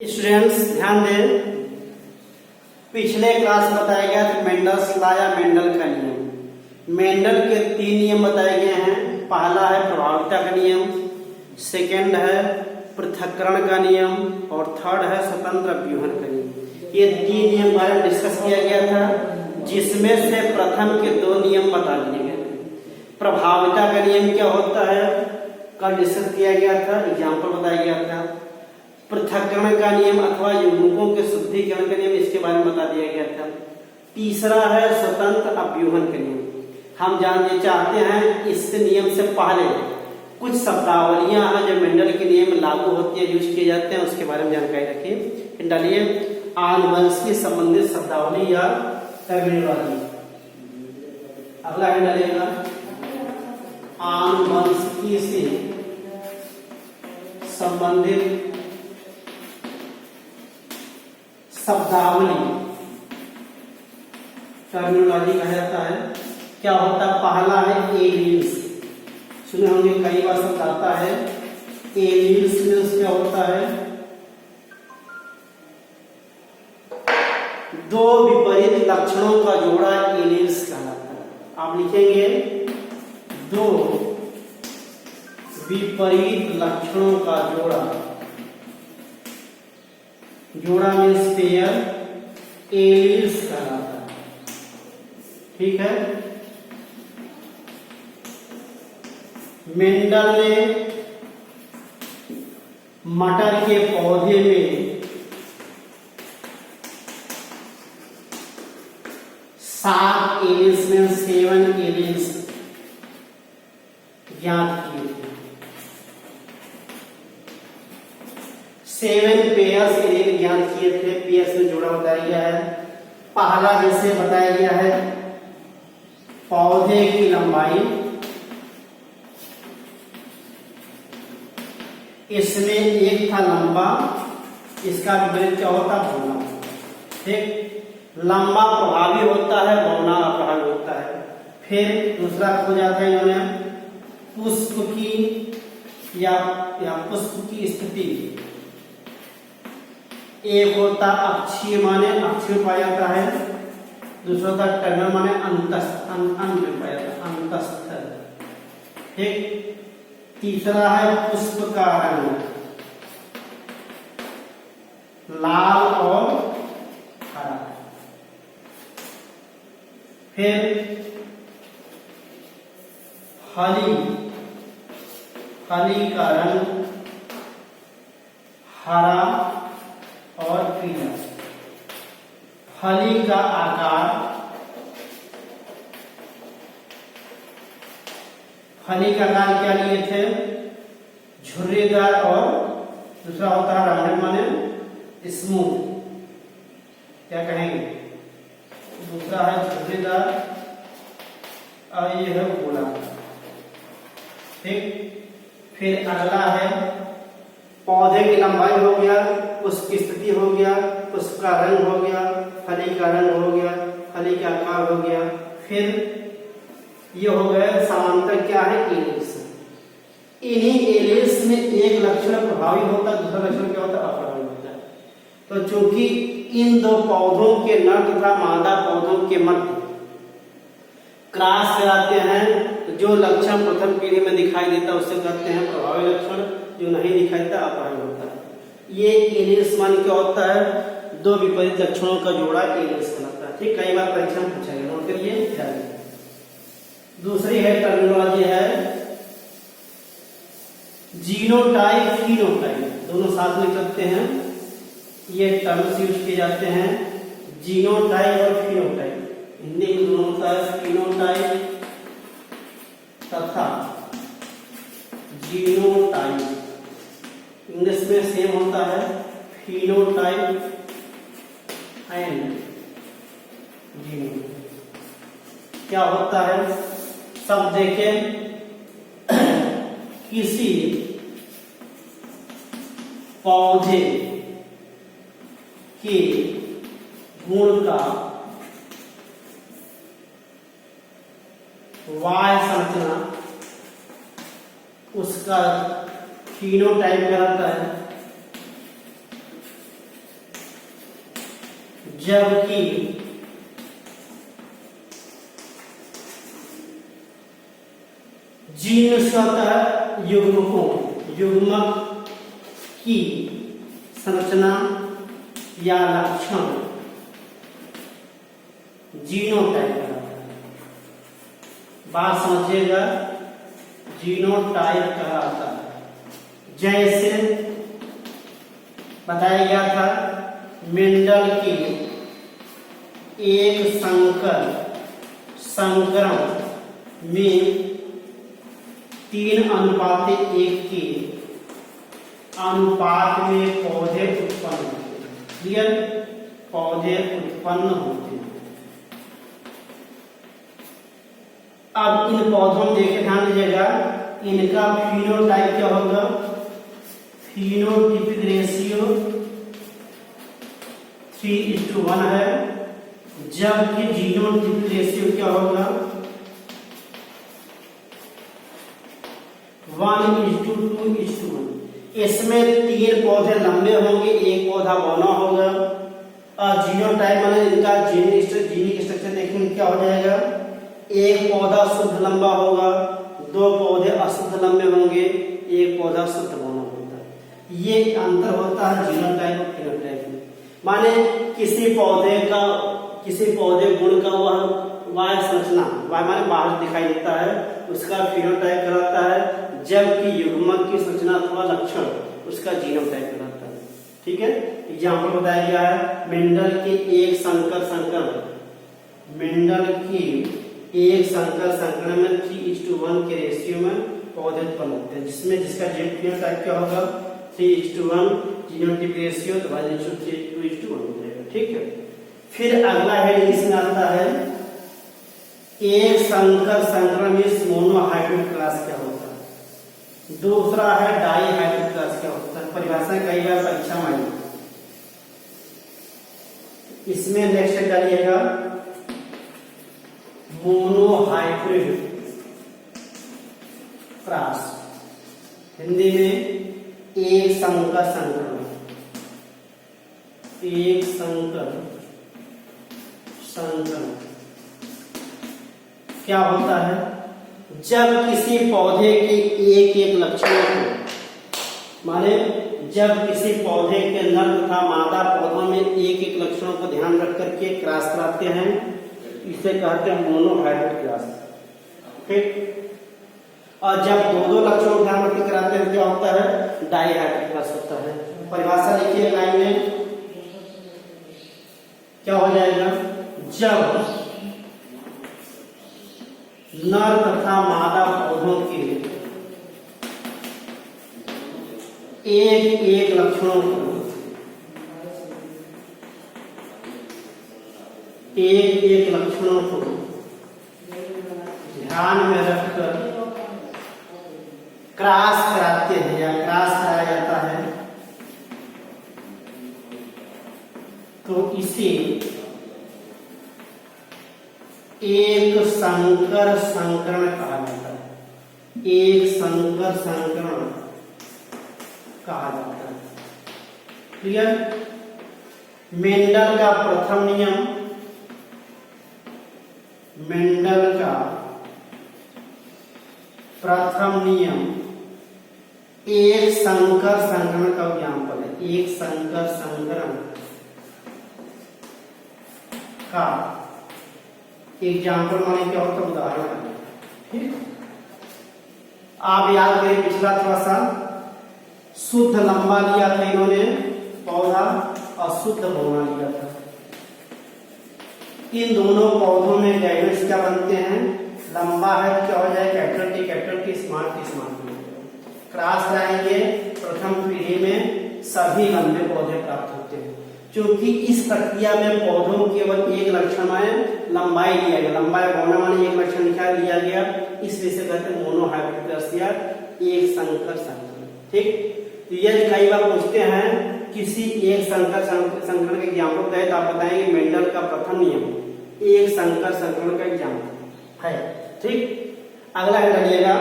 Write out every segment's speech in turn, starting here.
Students ध्यान दें, पिछले क्लास बताया गया था मेंडल्स लॉ या मेंडल का नियम। मेंडल के 3 नियम बताए गए हैं। पहला है प्रभावता का नियम, सेकंड है पृथक्करण का नियम और थर्ड है स्वतंत्र व्यूहन का नियम। ये 3 नियम बारे में डिस्कस किया गया था, जिसमें से प्रथम के 2 नियम बता दिए गए थे। प्रभावता का नियम क्या होता है कल डिस्कस किया गया था, एग्जाम्पल बताया गया था। पृथक्करण का नियम अथवा युग्मकों के शुद्धिकरण का नियम, इसके बारे में बता दिया गया था। तीसरा है स्वतंत्र अव्यूहन का नियम। हम जानना चाहते हैं इस नियम से पहले कुछ शब्दावलियां हैं जो मेंडल के नियम में लागू होती है, यूज किए जाते हैं, उसके बारे में जानकारी रखिए। डालिए आनुवंशिक संबंधित शब्दावली या टर्मिनोलॉजी। अगला है डालिएगा आनुवंशिकी से संबंधित शब्दावली, टर्मिनोलॉजी कहा जाता है। क्या होता है? पहला है एलियंस। सुने होंगे कई बार शब्द आता है एलियंस मींस क्या होता है? दो विपरीत लक्षणों का जोड़ा एलियंस कहलाता है। आप लिखेंगे दो विपरीत लक्षणों का जोड़ा, जोड़ा मीन्स पेयर, एलियंस कहलाता है। ठीक है। मेंडल ने मटर के पौधे में 7 एलियंस में 7 एलियंस ज्ञात किए थे। 7 पेयर्स एलियन ज्ञात किए थे। पेयर्स में जोड़ा बताया गया है। पहला जैसे बताया गया है पौधे की लंबाई, इसमें एक था लंबा, इसका विपरीत क्या होता? बौना। ठीक, लंबा प्रभावी होता है, बौना अप्रभावी होता है। फिर दूसरा हो जाता है इन्होंने पुष्प की या पुष्प की स्थिति। एक होता अक्षीय माने अक्षीय में पाया जाता है, दूसरा होता टर्मिनल माने अंतस्थ, अंत में पाया जाता है, अंतस्थ। ठीक, तीसरा है पुष्प का रंग, लाल और हरा। फिर फली, फली का रंग हरा और पीला। फली का आकार, फली का आकार क्या लिए थे? झुर्रीदार, और दूसरा होता है राउंडेड माने स्मूथ। क्या कहेंगे? दूसरा है झुर्रीदार और ये है गोला। ठीक, फिर अगला है पौधे की लंबाई हो गया, उसकी स्थिति हो गया, उसका रंग हो गया, फली का रंग हो गया, फली का आकार हो गया। फिर ये हो गए समांतर क्या है? एलियंस। इन्हीं एलियंस में एक लक्षण प्रभावी होता है, दूसरा लक्षण क्या होता है? अप्रभावी होता है। तो चूंकि इन दो पौधों के नर तथा मादा पौधों के मध्य क्रॉस कराते हैं, तो जो लक्षण प्रथम पीढ़ी में दिखाई देता है उसे कहते हैं प्रभावी लक्षण, जो नहीं दिखाई देता अप्रभावी होता है। ये एलियंस मान क्या होता है? दो विपरीत लक्षणों का जोड़ा एलियंस कहलाता है। ठीक, कई बार परीक्षा में पूछा गया, नोट करिए ध्यान। दूसरी है टर्मिनोलॉजी है जीनोटाइप, फिनोटाइप, दोनों साथ में करते हैं। ये टर्म्स यूज किए जाते हैं, जीनोटाइप और फिनोटाइप। हिंदी में दोनों होता है फिनोटाइप तथा जीनोटाइप। इंग्लिश में सेम होता है फिनोटाइप एंड जीनोटाइप। क्या होता है? सब देखें, किसी पौधे के गुण का वाय संरचना उसका फिनोटाइप कहलाता है। जबकि जीन स्वतः युग्मक की संरचना या लक्षण जीनोटाइप कहलाता है। बात समझिएगा, जीनोटाइप कहलाता है। जैसे बताया गया था मेंडल की एक संकरण में 3:1 के अनुपात में पौधे उत्पन्न होते हैं। क्लियर? पौधे उत्पन्न होते हैं। अब इन पौधों में देखे, ध्यान दीजिएगा, इनका फिनोटाइप क्या होगा? फिनोटाइपिक रेशियो 3:1 है, जबकि जीनोटाइपिक रेशियो क्या होगा? 1:2:1। इसमें 3 पौधे लंबे होंगे, एक पौधा बौना होगा। और जीनोटाइप माने इनका जीनिक स्ट्रक्चर देखेंगे क्या हो जाएगा? एक पौधा शुद्ध लंबा होगा, 2 पौधे अशुद्ध लंबे होंगे, एक पौधा शुद्ध बौना होता है। ये अंतर होता है जीनोटाइप और फिनोटाइप में। माने किसी पौधे गुण का वह बाह्य संरचना, माने बाहर दिखाई देता है, उसका फिनोटाइप कहलाता है, जबकि युग्मक की संरचना अथवा लक्षण उसका जीनोटाइप कहलाता है। ठीक है? एग्जाम्पल बताया गया है मेंडल के एक संकर संकरण में 3:1 के रेशियो में पौधे उत्पन्न होते हैं, जिसका जीनोटाइप क्या होगा? 3:1 जीनोटाइप रेशियो तो 2:1 हो जाएगा। ठीक है? फिर अगला हेड इसमें आता है एक संकर संकरण में मोनोहाइब्रिड क्लास क्या होता है, दूसरा है डाईहाइब्रिड क्लास क्या होता है। परिभाषा कई बार परीक्षा में आई। इसमें नेक्स्ट डालिएगा मोनोहाइब्रिड क्रॉस, हिंदी में एक संकर संकरण क्या होता है? जब किसी पौधे के एक लक्षणों को, माने जब किसी पौधे के नर तथा मादा पौधों में एक लक्षणों को ध्यान रख करके क्रॉस कराते हैं, इसे कहते हैं मोनोहाइब्रिड क्रॉस। ठीक? और जब 2 लक्षणों को ध्यान रख कराते हैं क्या होता है? डाईहाइब्रिड क्रॉस होता है। परिभाषा लिखिए लाइन में, क्या हो जाएगा? जब नर तथा मादा पौधों के एक लक्षणों को ध्यान में रखकर क्रॉस कराते हैं या क्रॉस कराया जाता है, तो इसे एक संकर संकरण कहा जाता है। एक संकर संकरण कहा जाता है। क्लियर? मेंडल का प्रथम नियम, एक संकर संकरण का एग्जाम्पल है। एक संकर संकरण का एग्जाम्पल माने क्या होता है? उदाहरण। ठीक? आप याद करें पिछला थोड़ा सा शुद्ध लंबा लिया था इन्होंने पौधा, और शुद्ध बौना लिया था। इन दोनों पौधों में गैमेट्स क्या बनते हैं? लंबा है क्या हो जाए? Capital T, small T. Cross कराएंगे, प्रथम पीढ़ी में सभी लंबे पौधे प्राप्त होते हैं। क्योंकि इस प्रक्रिया में पौधों केवल एक लक्षण में लंबाई लिया गया, लंबाई बौना माने एक लक्षण लिया गया, इस वजह से कहते हैं मोनोहाइब्रिड क्रॉस या एक संकर संकरण। ठीक? तो यह कई बार पूछते हैं किसी एक संकर संकरण का एग्जाम्पल बताए तो आप बताएंगे मेंडल का प्रथम नियम एक संकर संकरण का एग्जाम्पल है। ठीक? अगला है डालिएगा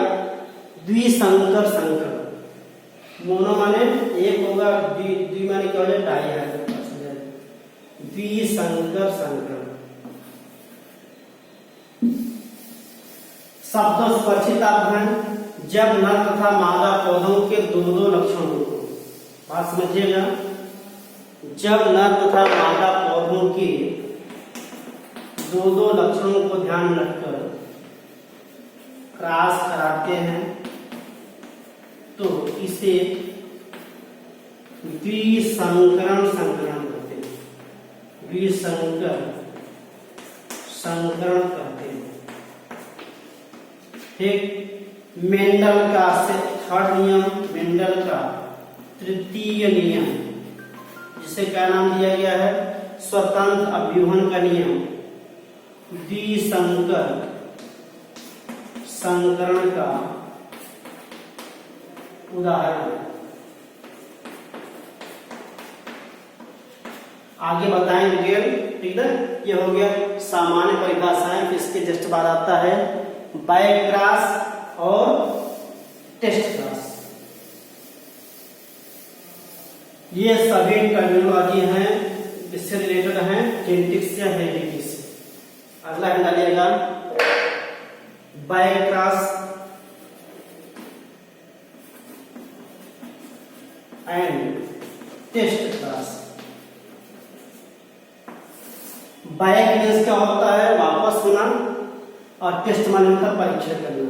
द्विसंकर संकरण। मोनो माने एक होगा, द्वि माने क्या हो जाए? डाईहाइब्रिड। द्विसंकर संकर संकरण। शब्दों से परिचित आप हैं। जब नर तथा मादा पौधों के दो दो लक्षणों को, बात समझिएगा, जब नर तथा मादा पौधों के दो दो लक्षणों को ध्यान में रखकर क्रॉस कराते हैं तो इसे द्विसंकरण संकरण कहते हैं। द्विसंकर संकरण कहते हैं। ठीक, मेंडल का थर्ड नियम, मेंडल का तृतीय नियम, जिसे क्या नाम दिया गया है, स्वतंत्र अभ्यूहन का नियम, द्विसंकर संकरण का उदाहरण। आगे बताएंगे, ठीक है। ये हो गया सामान्य परिभाषाएं। इसके जस्ट बाद आता है बैक क्रॉस और टेस्ट क्रॉस। ये सभी टर्मिनोलॉजी हैं जिससे रिलेटेड हैं जेनेटिक्स या हेरिडिटी से। अगला है डालिएगा back cross and test cross. Back means क्या होता है, वापस होना, और टेस्ट माने होता है परीक्षण करना।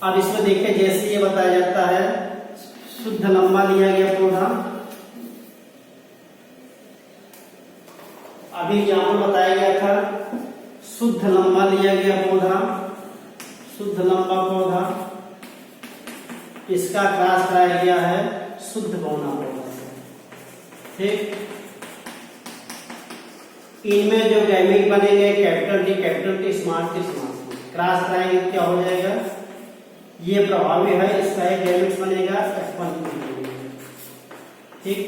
अब इसमें देखिए, जैसे ये बताया जाता है, शुद्ध लंबा लिया गया पौधा, अभी एग्जाम्पल बताया गया था, शुद्ध लंबा लिया गया पौधा, शुद्ध लंबा पौधा, इसका क्रॉस कराया गया है शुद्ध बौना पौधा से। ठीक, इनमें जो गैमेट बनेंगे capital T small T, cross कराएंगे क्या हो जाएगा, ये प्रभावी है, इसका एक गैमेट बनेगा F1। ठीक,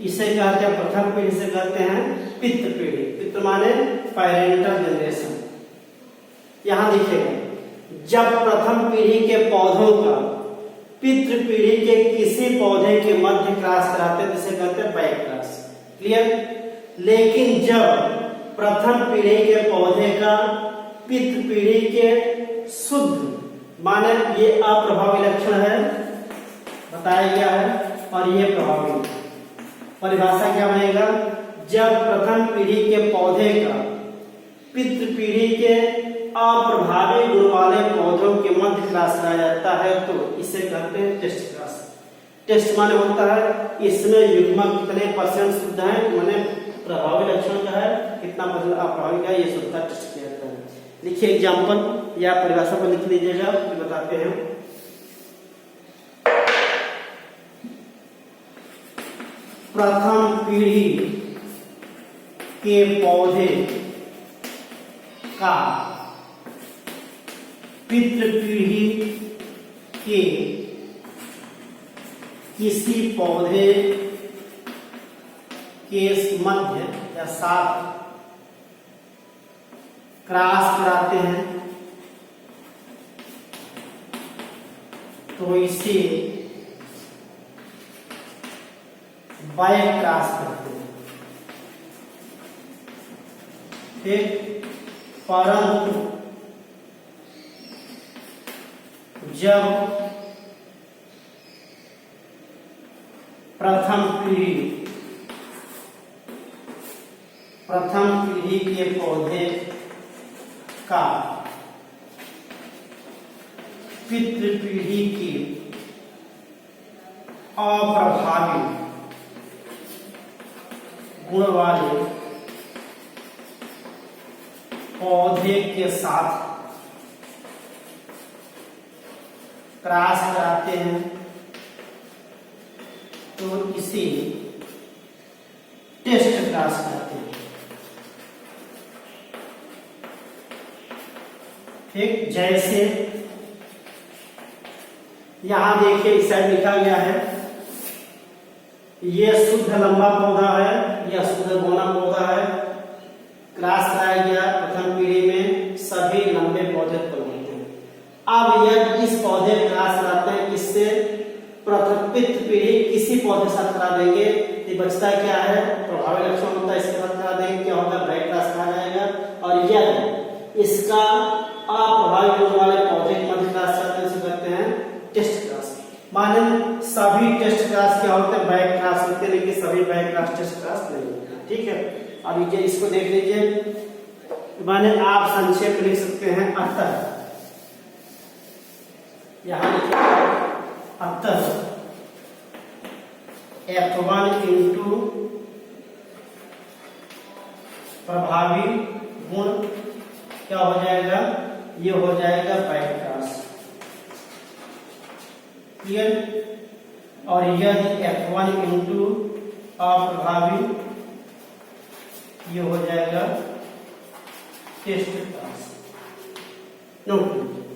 इसे कहते हैं प्रथम पीढ़ी से कहते हैं पितृ पीढ़ी। पितृ माने पैरेंटल जनरेशन। यहां देखिएगा, जब प्रथम पीढ़ी के पौधों का पितृ पीढ़ी के किसी पौधे के मध्य क्रॉस कराते हैं जिसे कहते हैं बैक क्रॉस। क्लियर। लेकिन जब प्रथम पीढ़ी के पौधे का पितृ पीढ़ी के शुद्ध, माने ये अप्रभावी लक्षण है बताया गया है, और ये प्रभावी। परिभाषा क्या बनेगा, जब प्रथम पीढ़ी के पौधे का पितृ पीढ़ी के अप्रभावी गुण वाले पौधों के मध्य क्रॉस कराया जाता है तो इसे कहते हैं टेस्ट क्रॉस। टेस्ट माने होता है इसमें युग्मक कितने परसेंट शुद्ध है, माने प्रभावी लक्षण का है, कितना परसेंट अप्रभावी का, ये शुद्धता टेस्ट किया जाता है। लिखिए एग्जाम्पल या परिभाषा पर लिख लीजिएगा, बताते हैं। प्रथम पीढ़ी के पौधे का पितृ पीढ़ी के किसी पौधे के मध्य या साथ क्रॉस कराते हैं तो इसे बैक क्रॉस करते हैं। ठीक, परंतु जब प्रथम पीढ़ी के पौधे का पितृ पीढ़ी की अप्रभावी गुण वाले पौधे के साथ क्रॉस कराते हैं तो इसे टेस्ट क्रॉस करते हैं। ठीक, जैसे यहां देखिए इस साइड लिखा गया है, ये शुद्ध लंबा पौधा है, यह शुद्ध बौना पौधा है, क्रॉस कराया गया प्रथम पीढ़ी में, सभी लंबे पौधे उत्पन्न होते हैं। अब यदि इस पौधे क्रॉस कराते हैं इससे प्रथम पितृ पीढ़ी किसी पौधे साथ करा देंगे तो बचता क्या है, प्रभावी लक्षण होता है, इसके साथ करा देंगे क्या होगा, बैक क्रॉस इसका अप्रभावी गुण वाले पौधे के मध्य क्लास करते हैं टेस्ट क्लास। माने सभी टेस्ट क्लास क्या होते हैं, बैक क्लास होते हैं, लेकिन सभी बैक क्लास टेस्ट क्लास नहीं होते। ठीक है, अब ये इसको देख लीजिए। माने आप संक्षेप लिख सकते हैं अतः, यहां लिखिए अतः F1 इंटू प्रभावी गुण क्या हो जाएगा, ये हो जाएगा बैक क्लास। क्लियर। और यदि F1 इंटू अप्रभावी, ये हो जाएगा टेस्ट क्लास। नोट कीजिए।